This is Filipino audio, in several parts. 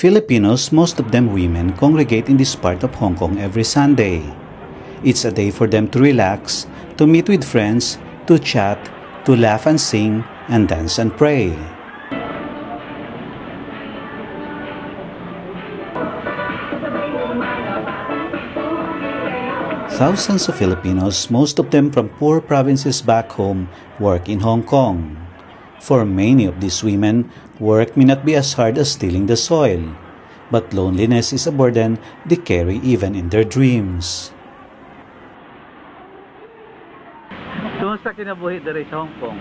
Filipinos, most of them women, congregate in this part of Hong Kong every Sunday. It's a day for them to relax, to meet with friends, to chat, to laugh and sing, and dance and pray. Thousands of Filipinos, most of them from poor provinces back home, work in Hong Kong. For many of these women, work may not be as hard as tilling the soil, but loneliness is a burden they carry even in their dreams. Kumusta kinabuhi diri sa Hong Kong?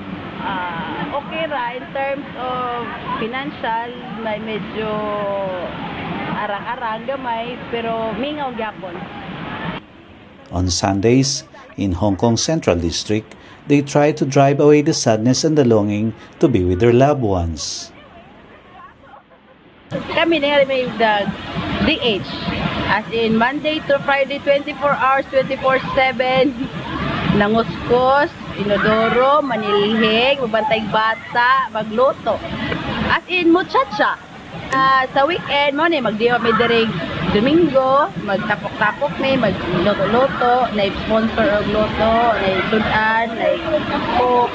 Okay ra, in terms of financial, may medyo arang-arang gamay, pero mingaw gyapon. On Sundays, in Hong Kong Central District, they try to drive away the sadness and the longing to be with their loved ones. Kami na may DH, as in Monday to Friday, 24 hours, 24/7, nanguskos, inodoro, manilhig, magbantay bata, magluto. As in muchacha. Sa weekend mo ni magdiwa may dirig Domingo, magtapok-tapok may magluto-luto, na sponsor og luto, na sudan, na cook,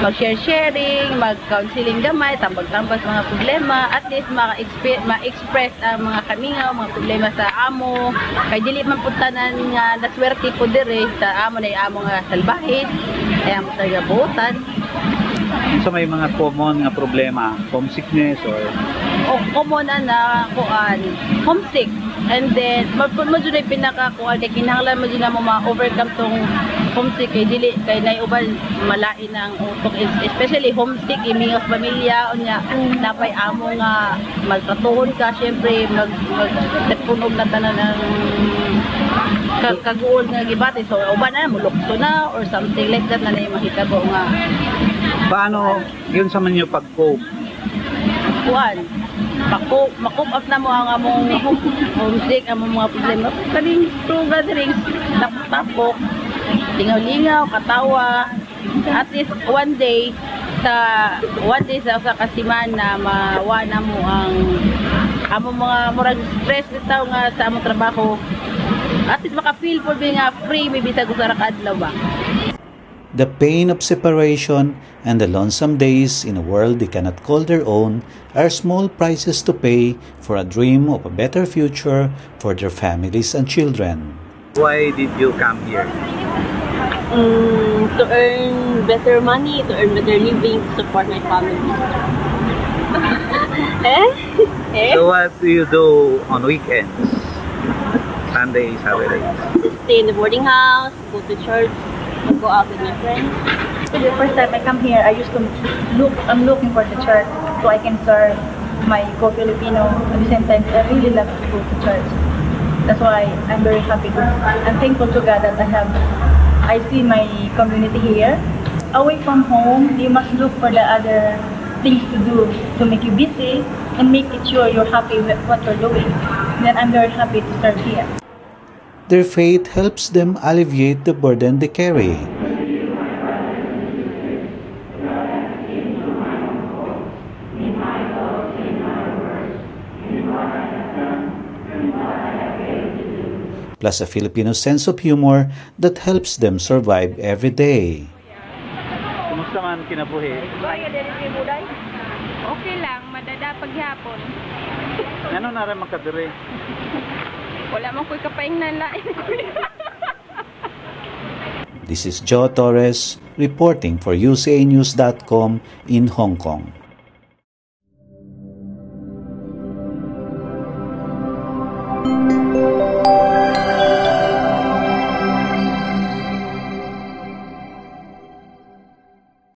mag-sharing, mag-counseling gamay, tambag-tambag sa mga problema, at least ma-express ang mga kamingaw, mga problema sa amo. Kay dili man puntanan nga naswerte po dire sa amo na amo nga salbahit, ay amo talaga buutan. So may mga common nga problema, homesickness or common na kuan, homesick. And then mo jud ay pinaka-kuan kay kinahanglan mo jud na mo ma-overcome tong homesick kay dili kay nay uban malain ang utok, especially homesick iming of pamilya unya napay amo nga magtratuhon ka syempre magpunog na tanan ng kaguol nga gibati, so uban na mulukso na or something like that na nay mahitabo nga. Paano yun sa manyo pag-cope? Kuan, makup up na mo ang among homesick, among mga problema. Kaning two gatherings, tapok-tapok, lingaw-lingaw, katawa. At least one day sa kasiman na mawana mo ang among mga murag stress bitaw nga sa among trabaho. At least maka-feel po nga free, may bisag sa rakadlaw ba. The pain of separation and the lonesome days in a world they cannot call their own are small prices to pay for a dream of a better future for their families and children. Why did you come here? To earn better money, to earn better living, to support my family. So what do you do on weekends? Sundays, Saturdays? Stay in the boarding house, go to church, go out with my friends. The first time I come here, I used to I'm looking for the church so I can serve my co-Filipino. At the same time, I really love to go to church. That's why I'm very happy. I'm thankful to God that I see my community here. Away from home, you must look for the other things to do to make you busy and make it sure you're happy with what you're doing. Then I'm very happy to serve here. Their faith helps them alleviate the burden they carry. Plus a Filipino sense of humor that helps them survive every day. Kumusta man kinabuhi? Okay lang, madada paghapon. Ano na rin makadiri? Wala man ko'y kapaingnan lain. This is Joe Torres reporting for UCAnews.com in Hong Kong.